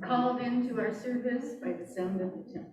called into our service by the sound of the temple.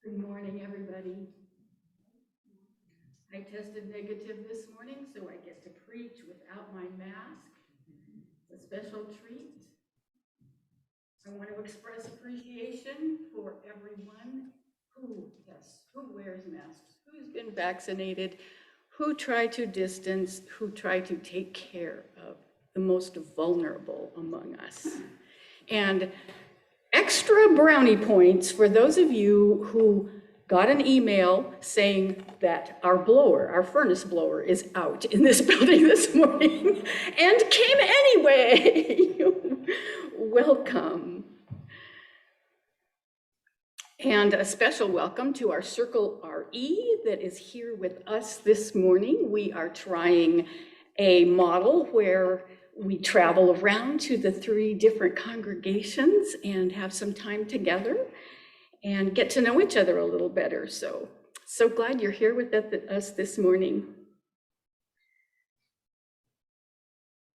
Good morning, everybody. I tested negative this morning, so I get to preach without my mask. It's a special treat. I want to express appreciation for everyone who wears masks, who's been vaccinated, who try to distance, who try to take care of the most vulnerable among us. And extra brownie points for those of you who got an email saying that our furnace blower is out in this building this morning and came anyway. Welcome. And a special welcome to our Circle RE that is here with us this morning. We are trying a model where we travel around to the 3 different congregations and have some time together and get to know each other a little better. So glad you're here with us this morning.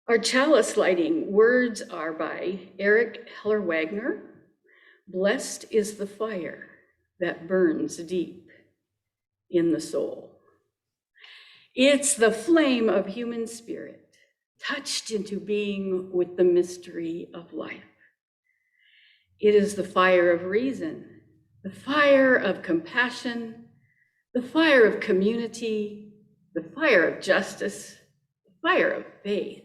Our chalice lighting words are by Eric Heller Wagner. Blessed is the fire that burns deep in the soul. It's the flame of human spirit, touched into being with the mystery of life. It is the fire of reason, the fire of compassion, the fire of community, the fire of justice, the fire of faith.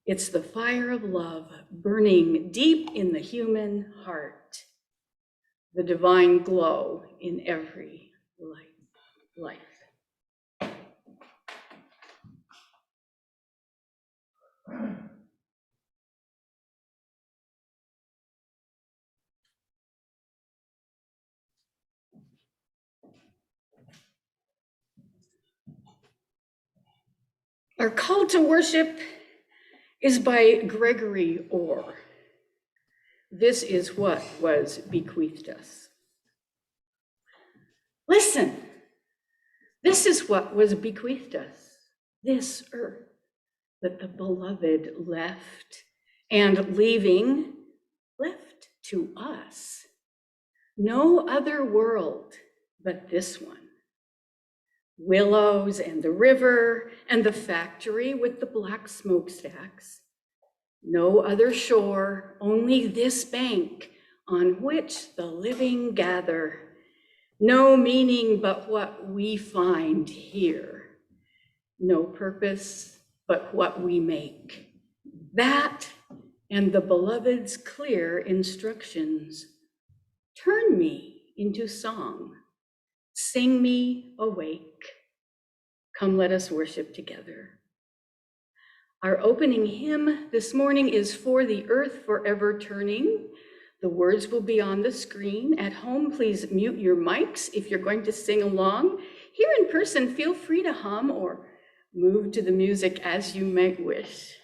It's the fire of love burning deep in the human heart, the divine glow in every life. Our call to worship is by Gregory Orr. this is what was bequeathed us. Listen, this is what was bequeathed us, this earth that the beloved left, and leaving, left to us. No other world but this one. Willows and the river and the factory with the black smokestacks. No other shore, only this bank on which the living gather. No meaning but what we find here. No purpose but what we make. That and the beloved's clear instructions. Turn me into song. Sing me awake. Come, let us worship together. Our opening hymn this morning is For the Earth Forever Turning. The words will be on the screen. At home, please mute your mics if you're going to sing along. Here in person, feel free to hum or move to the music as you might wish.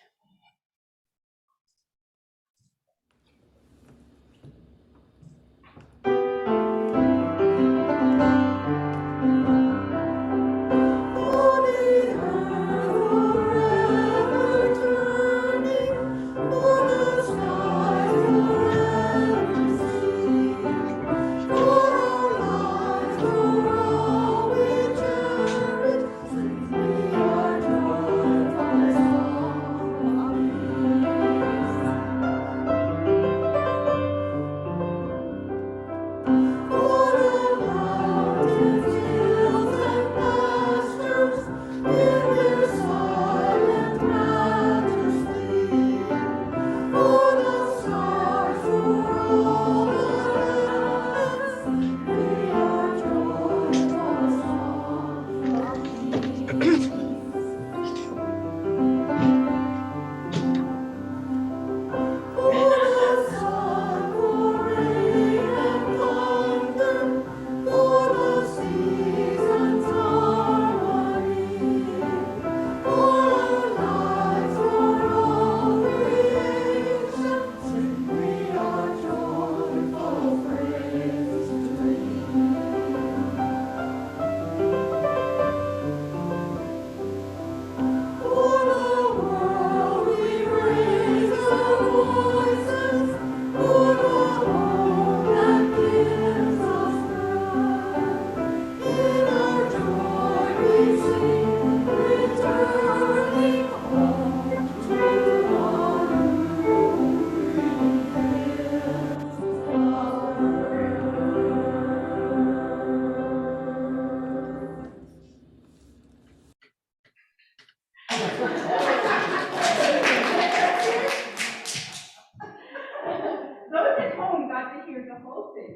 Those at home got to hear the whole thing.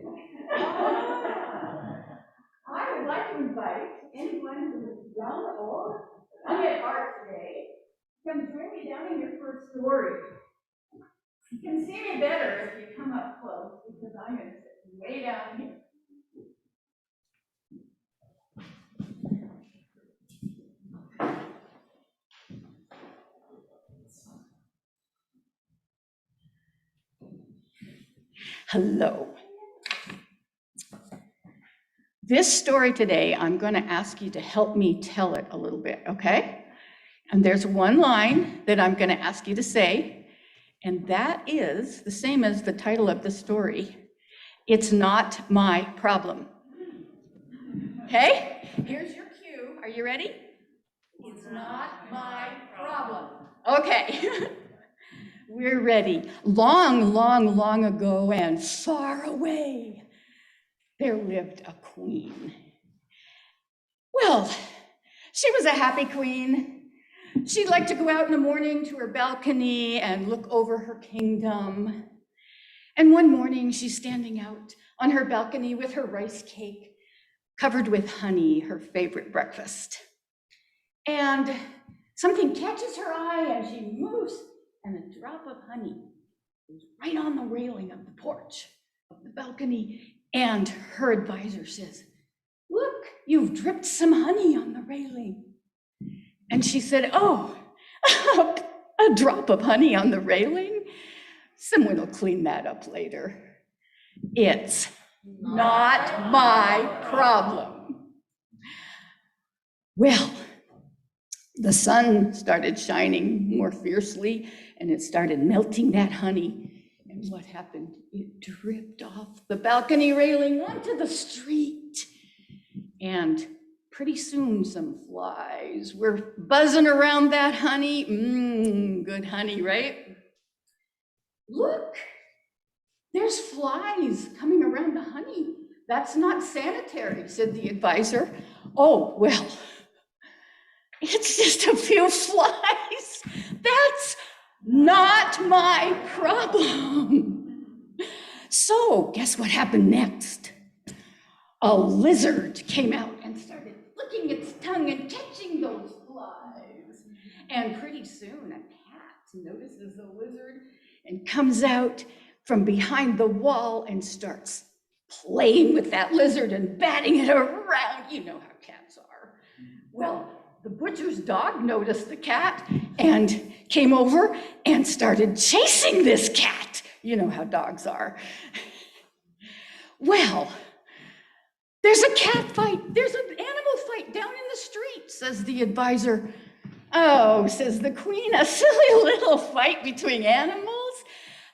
I would like to invite anyone who is young or young at heart today to come join me down in your first story. You can see me better if you come up close because I'm going to sit way down here. Hello. This story today, I'm going to ask you to help me tell it a little bit, okay? And there's one line that I'm going to ask you to say, and that is the same as the title of the story. It's not my problem. Okay? Here's your cue. Are you ready? It's not my problem. Okay. We're ready. Long, long, long ago and far away, there lived a queen. Well, she was a happy queen. She'd like to go out in the morning to her balcony and look over her kingdom. And one morning, she's standing out on her balcony with her rice cake covered with honey, her favorite breakfast. And something catches her eye and she moves, and a drop of honey goes right on the railing of the porch of the balcony. And her advisor says, "Look, you've dripped some honey on the railing." And she said, "Oh, a drop of honey on the railing? Someone will clean that up later. It's not my problem. Well, the sun started shining more fiercely, and it started melting that honey. And what happened? It dripped off the balcony railing onto the street. And pretty soon, some flies were buzzing around that honey. Good honey, right? Look, there's flies coming around the honey. That's not sanitary, said the advisor. Oh, well, it's just a few flies. That's not my problem. So, guess what happened next? A lizard came out and started licking its tongue and catching those flies. And pretty soon, a cat notices the lizard and comes out from behind the wall and starts playing with that lizard and batting it around. You know how cats are. Well, the butcher's dog noticed the cat and came over and started chasing this cat. You know how dogs are. Well, there's a cat fight. There's an animal fight down in the street, says the advisor. Oh, says the queen, a silly little fight between animals?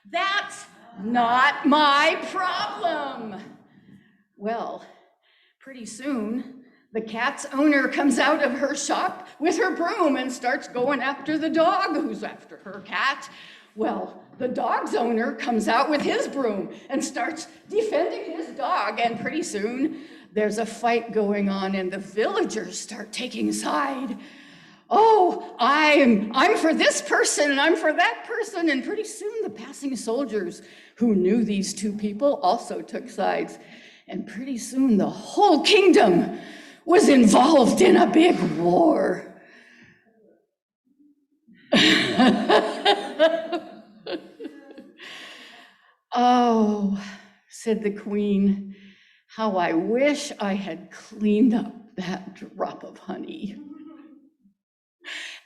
That's not my problem. Well, pretty soon, the cat's owner comes out of her shop with her broom and starts going after the dog who's after her cat. Well, the dog's owner comes out with his broom and starts defending his dog, and pretty soon there's a fight going on and the villagers start taking side. Oh, I'm for this person and I'm for that person, and pretty soon the passing soldiers who knew these two people also took sides, and pretty soon the whole kingdom was involved in a big war. Oh, said the queen, how I wish I had cleaned up that drop of honey.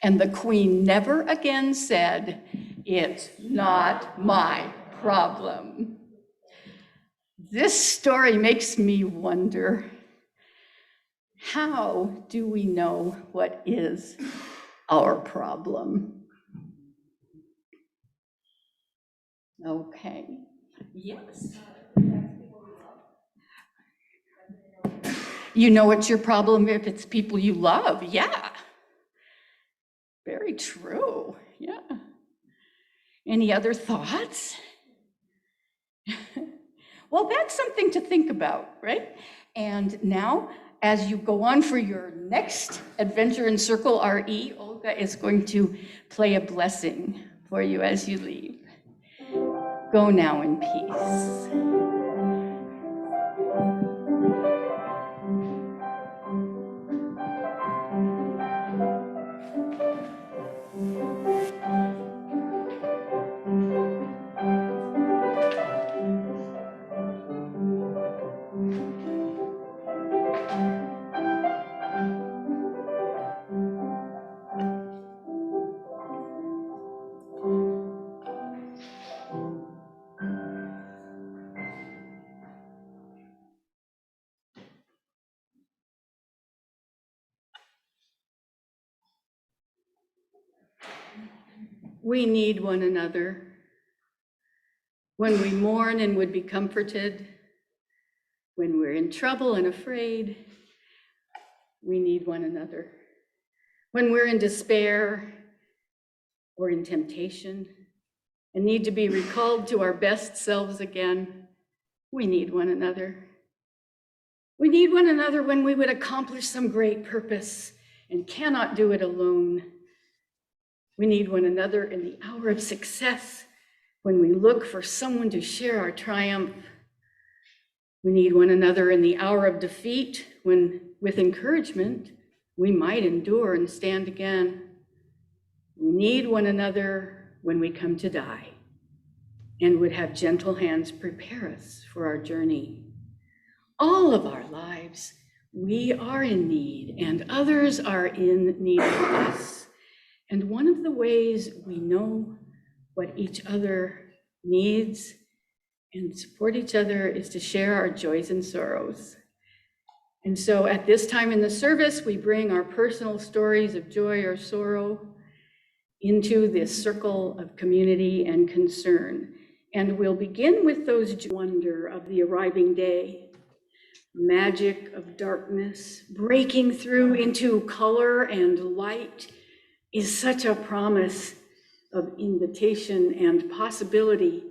And the queen never again said, it's not my problem. This story makes me wonder, how do we know what is our problem? Okay. Yes. You know it's your problem if it's people you love. Yeah. Very true. Yeah. Any other thoughts? Well, that's something to think about, right? And now, as you go on for your next adventure in Circle RE, Olga is going to play a blessing for you as you leave. Go now in peace. We need one another. When we mourn and would be comforted, when we're in trouble and afraid, we need one another. When we're in despair or in temptation and need to be recalled to our best selves again, we need one another. We need one another when we would accomplish some great purpose and cannot do it alone. We need one another in the hour of success when we look for someone to share our triumph. We need one another in the hour of defeat when, with encouragement, we might endure and stand again. We need one another when we come to die and would have gentle hands prepare us for our journey. All of our lives, we are in need and others are in need of us. And one of the ways we know what each other needs, and support each other is to share our joys and sorrows. And so at this time in the service, we bring our personal stories of joy or sorrow into this circle of community and concern. And we'll begin with those wonder of the arriving day, magic of darkness, breaking through into color and light is such a promise of invitation and possibility.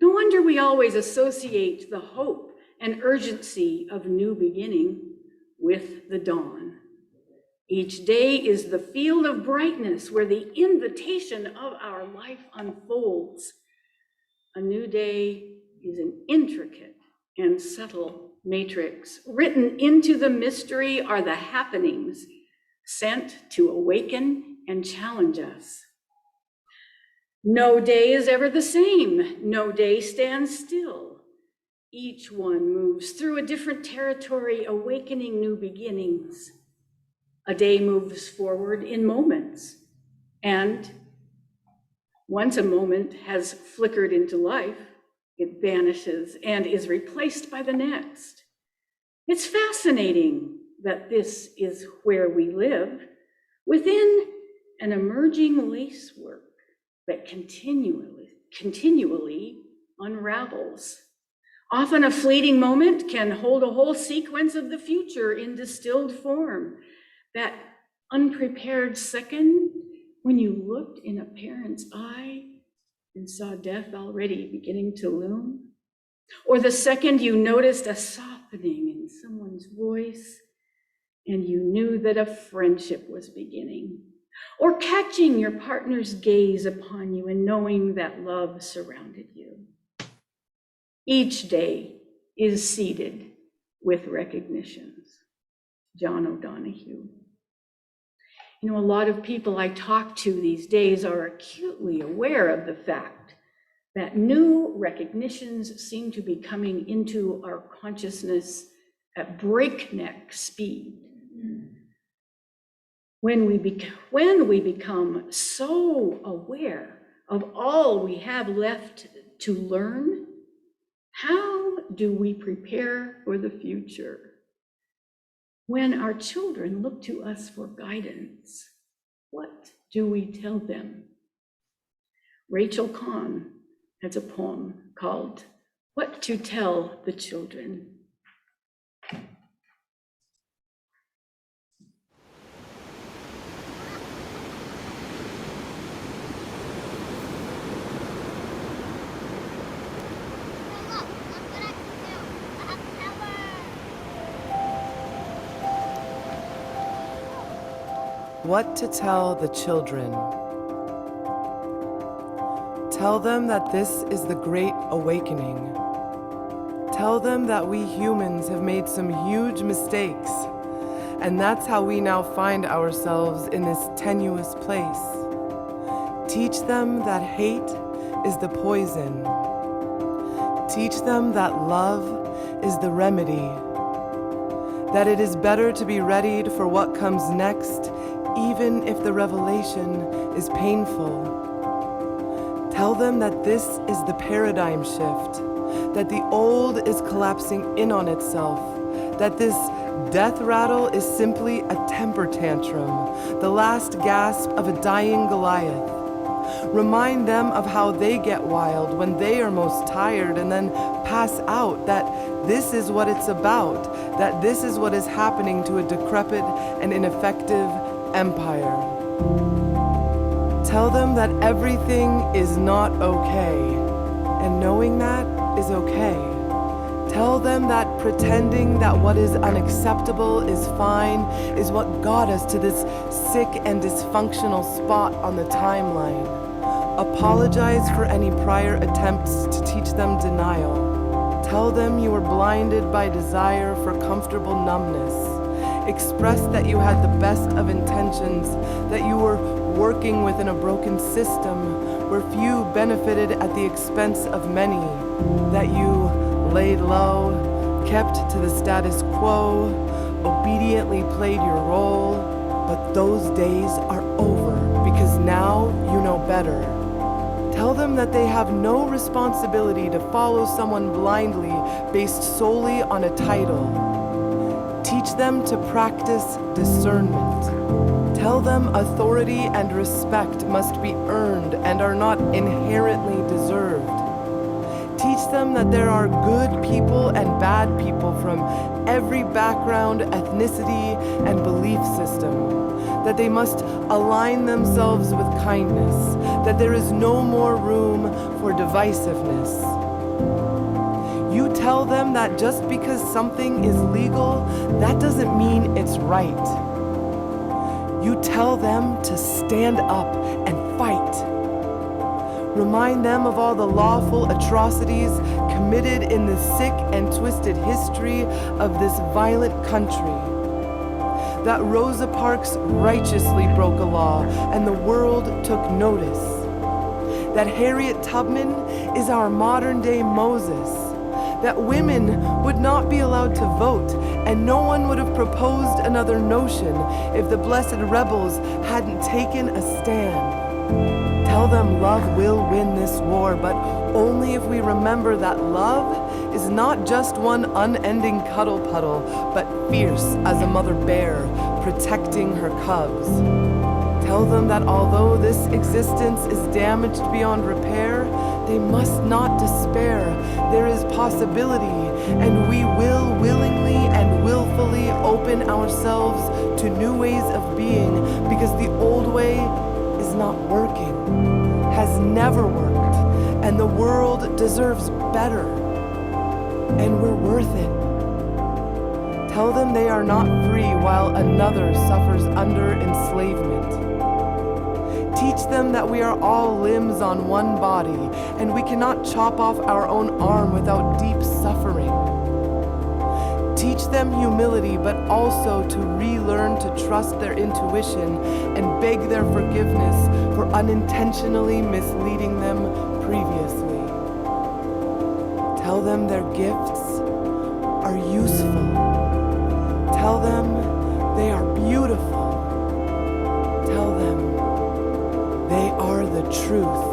No wonder we always associate the hope and urgency of new beginning with the dawn. Each day is the field of brightness where the invitation of our life unfolds. A new day is an intricate and subtle matrix. Written into the mystery are the happenings sent to awaken and challenge us. No day is ever the same. No day stands still. Each one moves through a different territory, awakening new beginnings. A day moves forward in moments, and once a moment has flickered into life, it vanishes and is replaced by the next. It's fascinating that this is where we live, within an emerging lacework that continually unravels. Often a fleeting moment can hold a whole sequence of the future in distilled form. That unprepared second when you looked in a parent's eye and saw death already beginning to loom. Or the second you noticed a softening in someone's voice and you knew that a friendship was beginning. Or catching your partner's gaze upon you and knowing that love surrounded you. Each day is seeded with recognitions. John O'Donohue. You know, a lot of people I talk to these days are acutely aware of the fact that new recognitions seem to be coming into our consciousness at breakneck speed. When we become so aware of all we have left to learn, how do we prepare for the future? When our children look to us for guidance, what do we tell them? Rachel Kahn has a poem called What to Tell the Children. What to tell the children? Tell them that this is the Great Awakening. Tell them that we humans have made some huge mistakes, and that's how we now find ourselves in this tenuous place. Teach them that hate is the poison. Teach them that love is the remedy. That it is better to be readied for what comes next, even if the revelation is painful. Tell them that this is the paradigm shift, that the old is collapsing in on itself, that this death rattle is simply a temper tantrum, the last gasp of a dying Goliath. Remind them of how they get wild when they are most tired and then pass out, that this is what it's about, that this is what is happening to a decrepit and ineffective empire. Tell them that everything is not okay, and knowing that is okay. Tell them that pretending that what is unacceptable is fine is what got us to this sick and dysfunctional spot on the timeline. Apologize for any prior attempts to teach them denial. Tell them you were blinded by desire for comfortable numbness. Express that you had the best of intentions, that you were working within a broken system where few benefited at the expense of many, that you laid low, kept to the status quo, obediently played your role, but those days are over because now you know better. Tell them that they have no responsibility to follow someone blindly based solely on a title. Teach them to practice discernment. Tell them authority and respect must be earned and are not inherently deserved. Teach them that there are good people and bad people from every background, ethnicity, and belief system. That they must align themselves with kindness. That there is no more room for divisiveness. You tell them that just because something is legal, that doesn't mean it's right. You tell them to stand up and fight. Remind them of all the lawful atrocities committed in the sick and twisted history of this violent country. That Rosa Parks righteously broke a law and the world took notice. That Harriet Tubman is our modern-day Moses. That women would not be allowed to vote, and no one would have proposed another notion if the blessed rebels hadn't taken a stand. Tell them love will win this war, but only if we remember that love is not just one unending cuddle puddle, but fierce as a mother bear protecting her cubs. Tell them that although this existence is damaged beyond repair, they must not despair. There is possibility, and we will willingly and willfully open ourselves to new ways of being, because the old way is not working, has never worked, and the world deserves better, and we're worth it. Tell them they are not free while another suffers under enslavement. Teach them that we are all limbs on one body, and we cannot chop off our own arm without deep suffering. Teach them humility, but also to relearn to trust their intuition and beg their forgiveness for unintentionally misleading them previously. Tell them their gifts are useful. Tell them they are beautiful. Tell them they are the truth.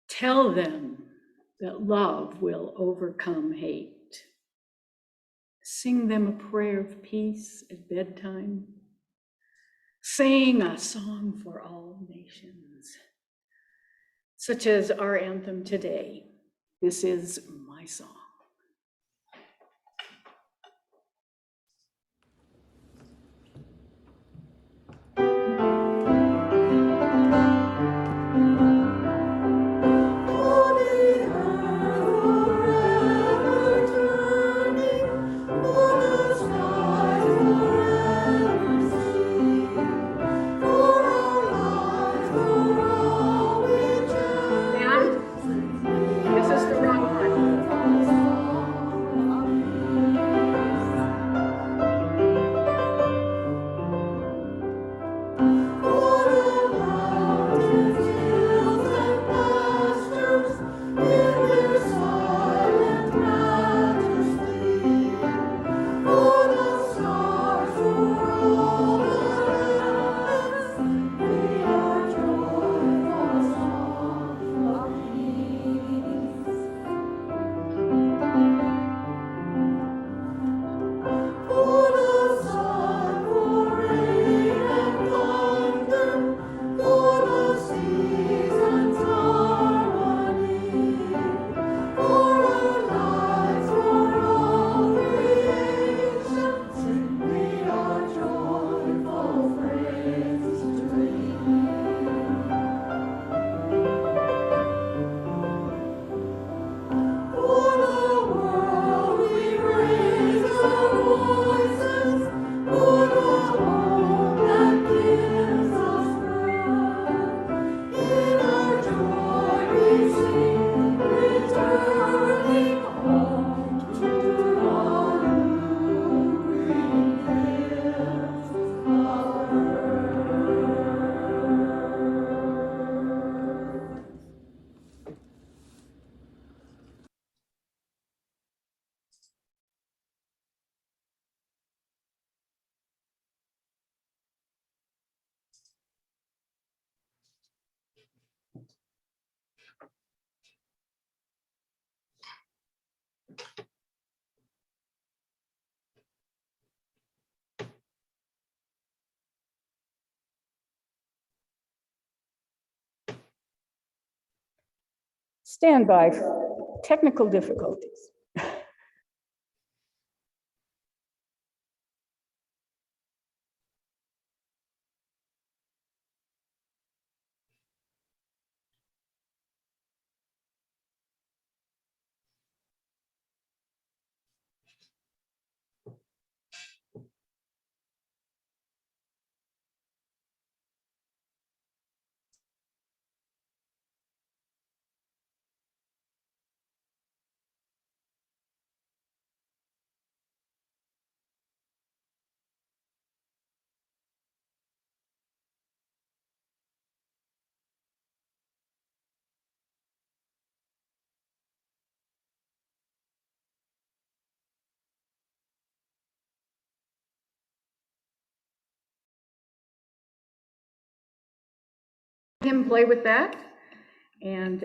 Tell them that love will overcome hate. Sing them a prayer of peace at bedtime. Sing a song for all nations, such as our anthem today. This is my song. This is the wrong one. Stand by for technical difficulties. Him play with that, and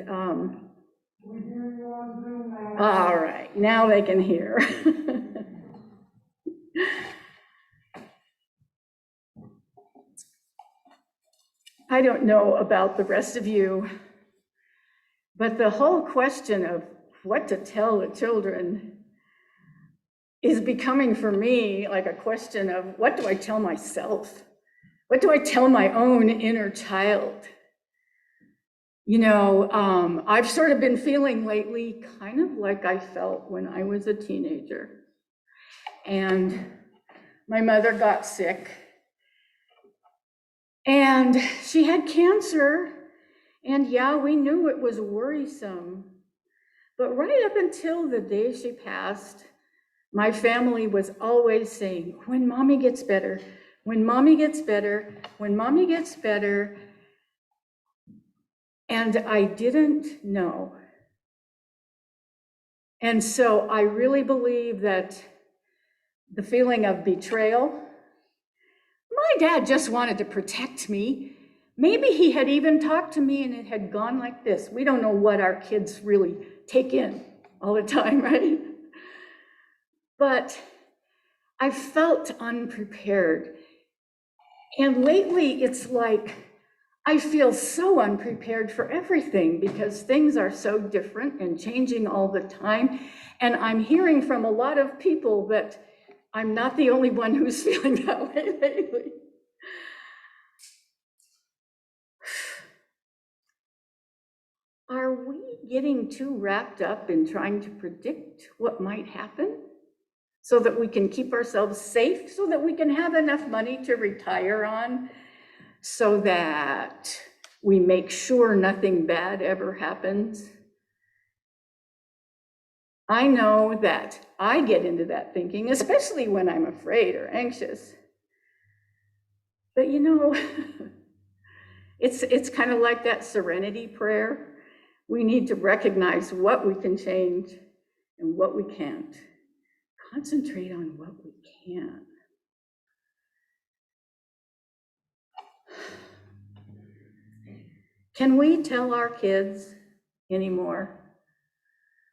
all right, now they can hear. I don't know about the rest of you, but the whole question of what to tell the children is becoming for me like a question of what do I tell myself? What do I tell my own inner child? You know, I've sort of been feeling lately kind of like I felt when I was a teenager. And my mother got sick. And she had cancer. And yeah, we knew it was worrisome. But right up until the day she passed, my family was always saying, when mommy gets better, when mommy gets better, when mommy gets better. And I didn't know. And so I really believe that the feeling of betrayal, my dad just wanted to protect me. Maybe he had even talked to me and it had gone like this. We don't know what our kids really take in all the time, right? But I felt unprepared. And lately it's like, I feel so unprepared for everything because things are so different and changing all the time. And I'm hearing from a lot of people that I'm not the only one who's feeling that way lately. Are we getting too wrapped up in trying to predict what might happen so that we can keep ourselves safe, so that we can have enough money to retire on? So that we make sure nothing bad ever happens. I know that I get into that thinking, especially when I'm afraid or anxious. But you know, it's kind of like that serenity prayer. We need to recognize what we can change and what we can't. Concentrate on what we can. Can we tell our kids anymore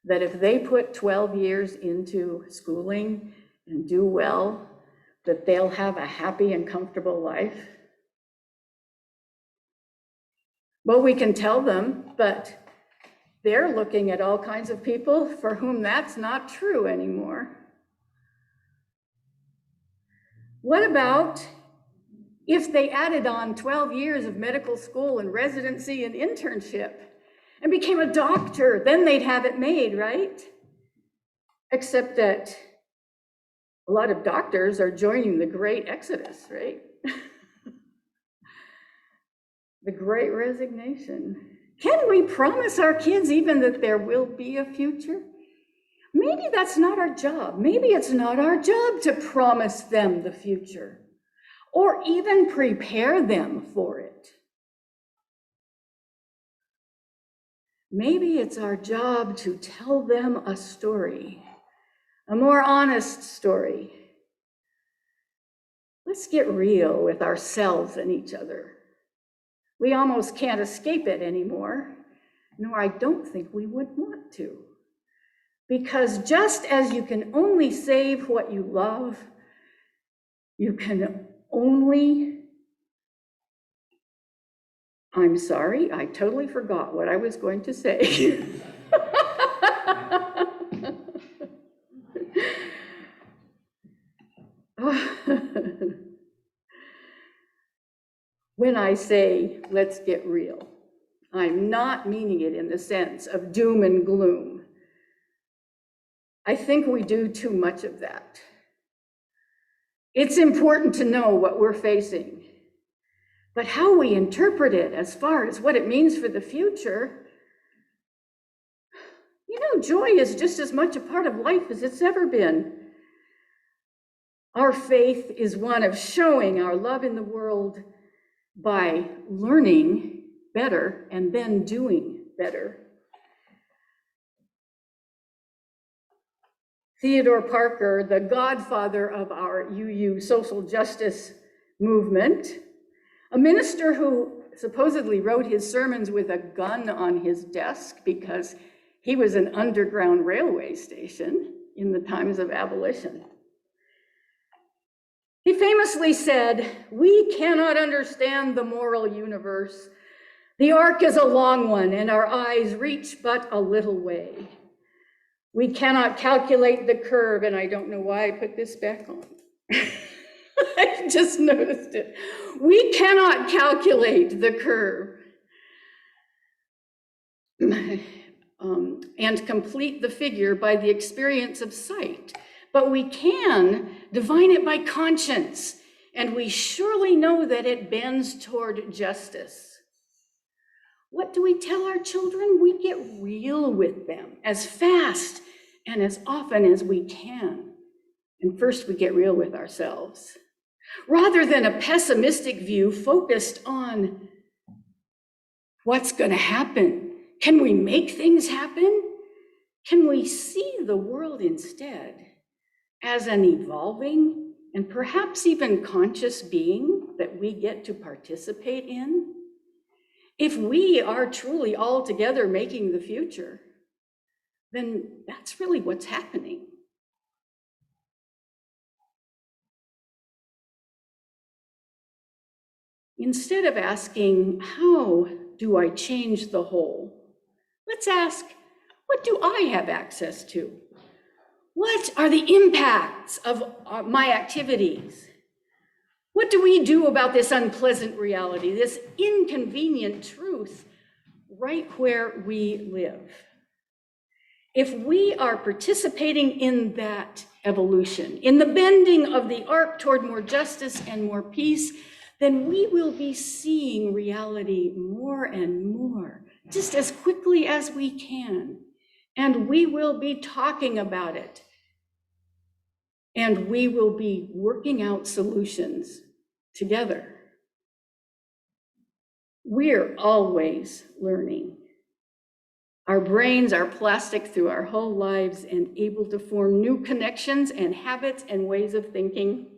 that if they put 12 years into schooling and do well, that they'll have a happy and comfortable life? Well, we can tell them, but they're looking at all kinds of people for whom that's not true anymore. What about if they added on 12 years of medical school and residency and internship and became a doctor? Then they'd have it made, right? Except that a lot of doctors are joining the great exodus, right? The great resignation. Can we promise our kids even that there will be a future? Maybe that's not our job. Maybe it's not our job to promise them the future or even prepare them for it. Maybe it's our job to tell them a story, a more honest story. Let's get real with ourselves and each other. We almost can't escape it anymore, nor I don't think we would want to. Because just as you can only save what you love, you can only I'm sorry, I totally forgot what I was going to say. When I say, let's get real, I'm not meaning it in the sense of doom and gloom. I think we do too much of that. It's important to know what we're facing, but how we interpret it as far as what it means for the future, joy is just as much a part of life as it's ever been. Our faith is one of showing our love in the world by learning better and then doing better. Theodore Parker, the godfather of our UU social justice movement, a minister who supposedly wrote his sermons with a gun on his desk because he was an underground railway station in the times of abolition. He famously said, "We cannot understand the moral universe. The arc is a long one, and our eyes reach but a little way. We cannot calculate the curve," and I don't know why I put this back on. I just noticed it. "We cannot calculate the curve and complete the figure by the experience of sight, but we can divine it by conscience, and we surely know that it bends toward justice." What do we tell our children? We get real with them as fast and as often as we can. And first we get real with ourselves. Rather than a pessimistic view focused on what's going to happen, can we make things happen? Can we see the world instead as an evolving and perhaps even conscious being that we get to participate in? If we are truly all together making the future, then that's really what's happening. Instead of asking, how do I change the whole? Let's ask, what do I have access to? What are the impacts of my activities? What do we do about this unpleasant reality, this inconvenient truth right where we live? If we are participating in that evolution, in the bending of the arc toward more justice and more peace, then we will be seeing reality more and more, just as quickly as we can. And we will be talking about it. And we will be working out solutions together. We're always learning. Our brains are plastic through our whole lives and able to form new connections and habits and ways of thinking.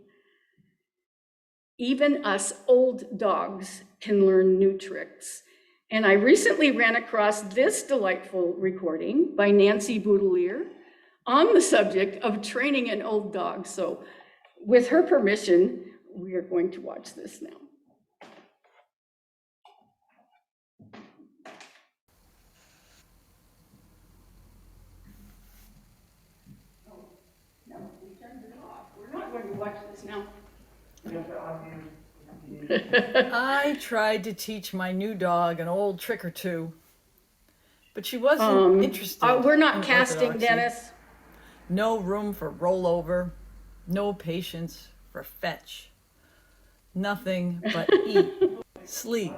Even us old dogs can learn new tricks. And I recently ran across this delightful recording by Nancy Boudelier on the subject of training an old dog. So with her permission, we are going to watch this now. No, we turned it off. We're not going to watch this now. I tried to teach my new dog an old trick or two, but she wasn't interested. We're not in casting, orthodoxy. Dennis. No room for rollover, no patience for fetch. Nothing but eat, sleep,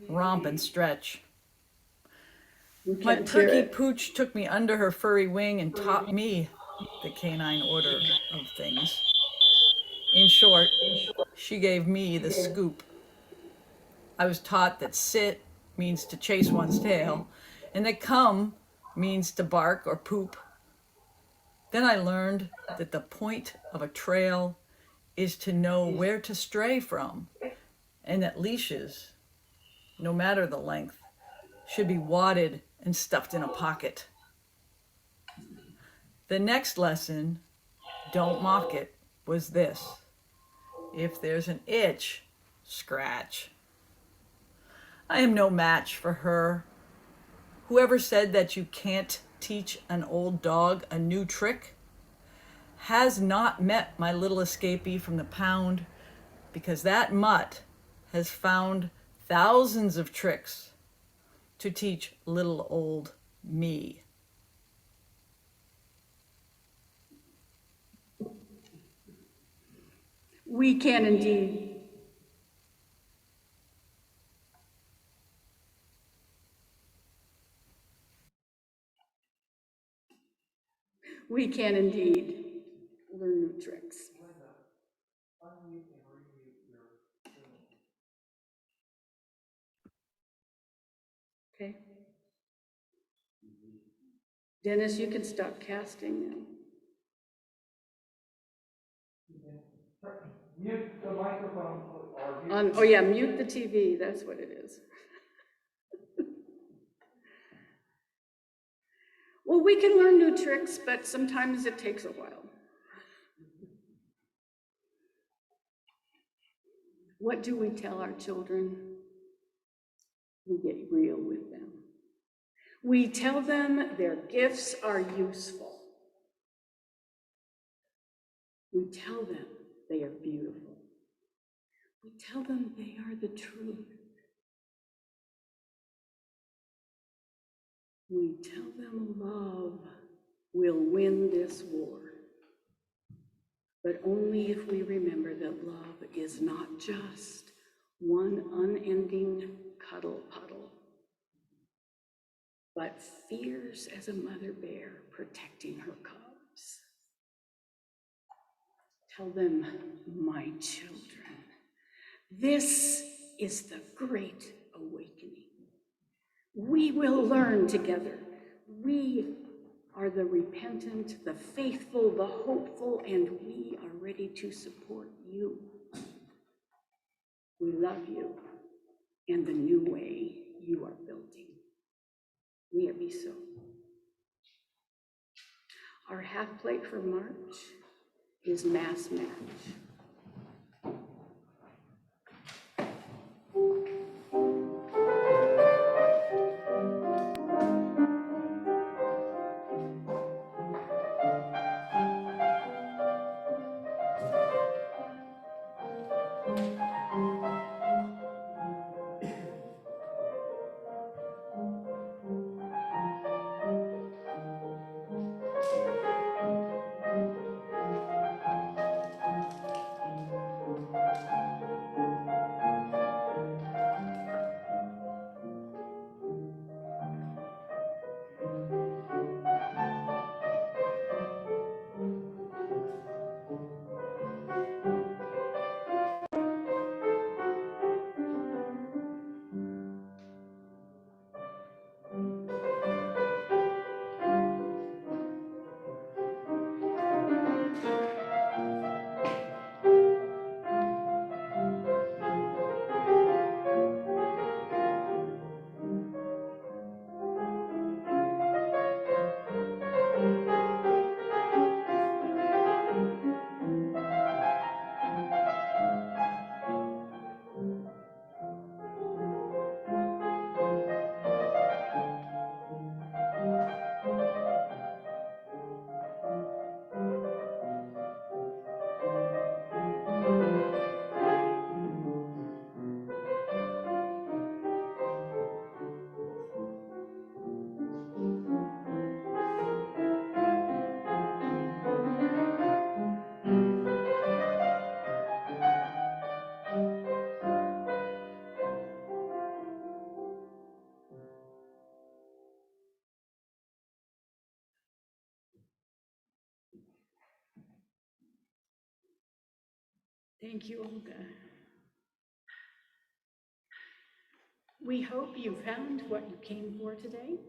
romp, and stretch. My perky pooch took me under her furry wing and taught me the canine order of things. In short, she gave me the scoop. I was taught that sit means to chase one's tail, and that come means to bark or poop. Then I learned that the point of a trail is to know where to stray from, and that leashes, no matter the length, should be wadded and stuffed in a pocket. The next lesson, don't mock it, was this: if there's an itch, scratch. I am no match for her. Whoever said that you can't teach an old dog a new trick has not met my little escapee from the pound, because that mutt has found thousands of tricks to teach little old me. We can indeed. We can indeed learn new tricks. Okay. Dennis, you can stop casting now. Mute the microphone or mute. Oh yeah, mute the TV, that's what it is. Well, we can learn new tricks, but sometimes it takes a while. What do we tell our children? We get real with them. We tell them their gifts are useful. We tell them they are beautiful. We tell them they are the truth. We tell them love will win this war. But only if we remember that love is not just one unending cuddle puddle, but fierce as a mother bear protecting her cubs. Tell them, my children, this is the great awakening. We will learn together. We are the repentant, the faithful, the hopeful, and we are ready to support you. We love you and the new way you are building. May it be so. Our half plate for March is Mass Match. Thank you, Olga. We hope you found what you came for today.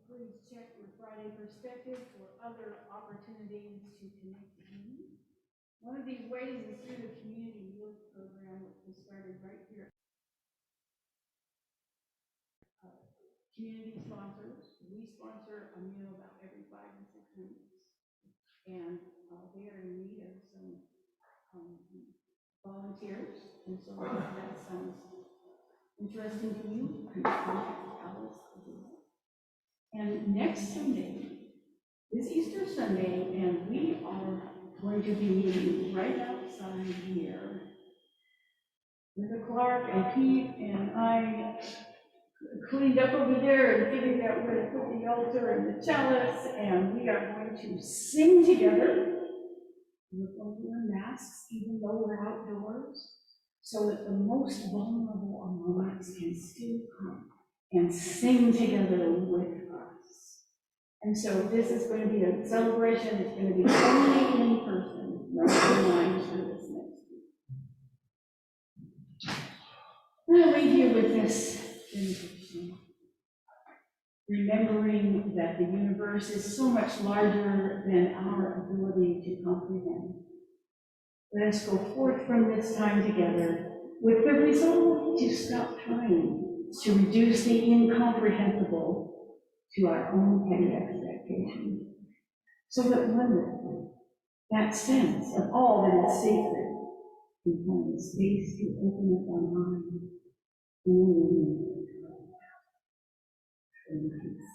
Please check your Friday perspective for other opportunities to connect to you. One of these ways is through the community youth program, which was started right here. Community sponsors. We sponsor a meal about every 5 to 6 weeks. And they are in need of some volunteers. And so we have some interesting to you, and next Sunday is Easter Sunday, and we are going to be meeting right outside here. Linda Clark and Pete and I cleaned up over there and figured out where to put the altar and the chalice, and we are going to sing together. We're going to wear masks even though we're outdoors, so that the most vulnerable among us can still come and sing together with us. And so this is going to be a celebration. It's going to be only in person, not online service next week. I'll leave you with this invitation. Remembering that the universe is so much larger than our ability to comprehend. Let us go forth from this time together with the resolve to stop trying to reduce the incomprehensible to our own petty expectations, so that wonderfully, that sense of all that is sacred can find space to open up our mind and peace.